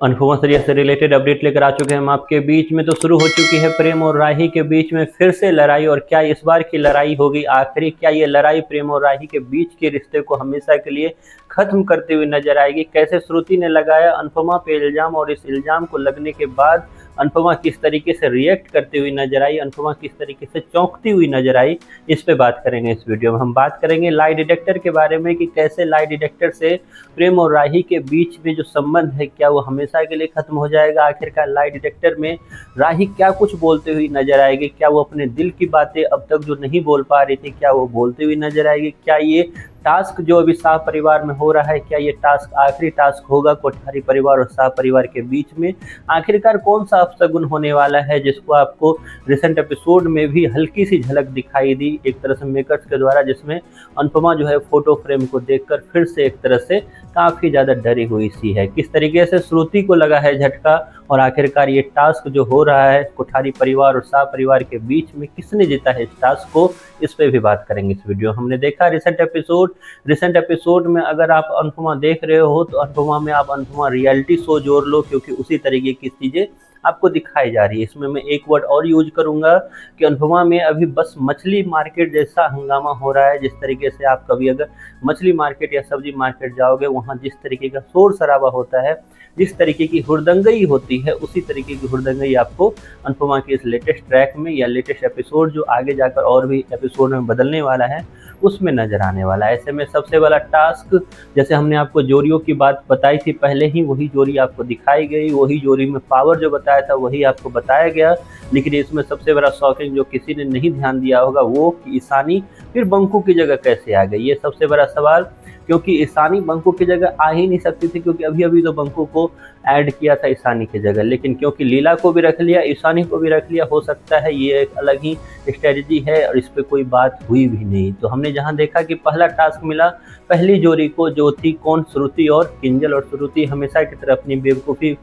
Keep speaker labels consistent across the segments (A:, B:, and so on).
A: Anupama serial से related update लेकर आ चुके हैं हम आपके बीच में। तो शुरू हो चुकी है प्रेम और राही के बीच में फिर से लड़ाई। और क्या इस बार की लड़ाई होगी आखिरी? क्या ये लड़ाई प्रेम और राही के बीच के रिश्ते को हमेशा के लिए खत्म करते हुए नजर आएगी? कैसे श्रुति ने लगाया अनुपमा पे इल्जाम और इस इल्जाम को लगने के बाद अनुपमा किस तरीके से रिएक्ट करती हुई नजर आई, अनुपमा किस तरीके से चौंकती हुई नजर आई, इस पे बात करेंगे इस वीडियो में। हम बात करेंगे लाई डिटेक्टर के बारे में कि कैसे लाई डिटेक्टर से प्रेम और राही के बीच में जो संबंध है क्या वो हमेशा के लिए खत्म हो जाएगा? आखिरकार लाई डिटेक्टर में राही क्या कुछ बोलते हुई नजर आएगी? क्या वो अपने दिल की बातें अब तक जो नहीं बोल पा रही थी क्या वो बोलते हुई नजर आएगी? क्या ये टास्क जो अभी शाह परिवार में हो रहा है क्या ये टास्क आखिरी टास्क होगा कोठारी परिवार और शाह परिवार के बीच में? आखिरकार कौन सा अपशगुन होने वाला है जिसको आपको रिसेंट एपिसोड में भी हल्की सी झलक दिखाई दी एक तरह से मेकर्स के द्वारा, जिसमें अनुपमा जो है फोटो फ्रेम को देखकर फिर से एक तरह से काफ़ी ज़्यादा डरी हुई सी है। किस तरीके से श्रुति को लगा है झटका और आखिरकार ये टास्क जो हो रहा है कोठारी परिवार और शाह परिवार के बीच में किसने जीता है इस टास्क को, इस पे भी बात करेंगे इस वीडियो। हमने देखा रिसेंट एपिसोड में अगर आप अनुपमा देख रहे हो तो अनुपमा में आप अनुपमा रियलिटी शो जोड़ लो, क्योंकि उसी तरीके की चीज़ें आपको दिखाई जा रही है। इसमें मैं एक वर्ड और यूज करूंगा कि अनुपमा में अभी बस मछली मार्केट जैसा हंगामा हो रहा है। जिस तरीके से आप कभी अगर मछली मार्केट या सब्जी मार्केट जाओगे वहाँ जिस तरीके का शोर शराबा होता है, जिस तरीके की हुड़दंगई होती है, उसी तरीके की हुड़दंगई आपको अनुपमा के इस लेटेस्ट ट्रैक में या लेटेस्ट एपिसोड जो आगे जाकर और भी एपिसोड में बदलने वाला है उसमें नजर आने वाला है। ऐसे में सबसे बड़ा टास्क, जैसे हमने आपको जोड़ियों की बात बताई थी पहले ही, वही जोड़ी आपको दिखाई गई, वही जोड़ी में पावर जो बताया था वही आपको बताया गया। लेकिन इसमें सबसे बड़ा शॉकिंग जो किसी ने नहीं ध्यान दिया होगा वो कि ईशानी फिर बंकू की जगह कैसे आ गई, ये सबसे बड़ा सवाल। क्योंकि ईशानी बंकू की जगह आ ही नहीं सकती थी, क्योंकि अभी अभी तो बंकू को ऐड किया था ईशानी की जगह, लेकिन क्योंकि लीला को भी रख लिया, ईशानी को भी रख लिया, हो सकता है ये एक अलग ही स्ट्रेटजी है और इस पर कोई बात हुई भी नहीं। तो हमने जहां देखा कि पहला टास्क मिला पहली जोड़ी को जो थी कौन, श्रुति और किंजल, और श्रुति हमेशा की तरह अपनी बेवकूफ़ी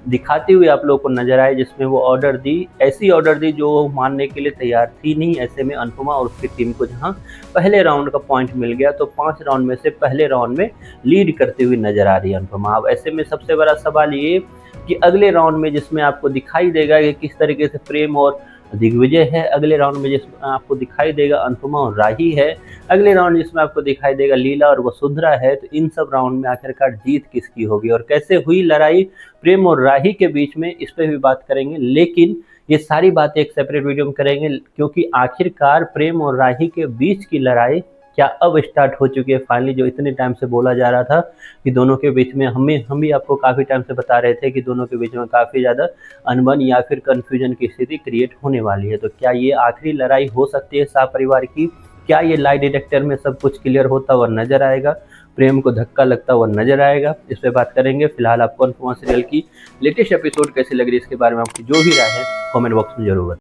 A: दिखाती हुई आप लोगों को नजर आए, जिसमें वो ऑर्डर दी, ऐसी ऑर्डर दी जो मानने के लिए तैयार थी नहीं। ऐसे में अनुपमा और उसकी टीम को जहां पहले राउंड का पॉइंट मिल गया तो 5 राउंड में से पहले राउंड में लीड करती हुई नजर आ रही है अनुपमा। अब ऐसे में सबसे बड़ा सवाल ये कि अगले राउंड में जिसमें आपको दिखाई देगा कि किस तरीके से प्रेम और दिग्विजय है, अगले राउंड में जिसमें आपको दिखाई देगा अनुपमा और राही है, अगले राउंड जिसमें आपको दिखाई देगा लीला और वसुंधरा है, तो इन सब राउंड में आखिरकार जीत किसकी होगी और कैसे हुई लड़ाई प्रेम और राही के बीच में, इस पर भी बात करेंगे। लेकिन ये सारी बातें एक सेपरेट वीडियो में करेंगे, क्योंकि आखिरकार प्रेम और राही के बीच की लड़ाई क्या अब स्टार्ट हो चुकी है फाइनली, जो इतने टाइम से बोला जा रहा था कि दोनों के बीच में, हम भी आपको काफ़ी टाइम से बता रहे थे कि दोनों के बीच में काफ़ी ज़्यादा अनबन या फिर कन्फ्यूजन की स्थिति क्रिएट होने वाली है। तो क्या ये आखिरी लड़ाई हो सकती है शाह परिवार की? क्या ये लाई डिटेक्टर में सब कुछ क्लियर होता हुआ नजर आएगा, प्रेम को धक्का लगता हुआ नजर आएगा? इस पर बात करेंगे। फिलहाल आपको अनुपमा सीरियल की लेटेस्ट एपिसोड कैसी लग रही है इसके बारे में आपकी जो भी राय है कमेंट बॉक्स में जरूर बताएं।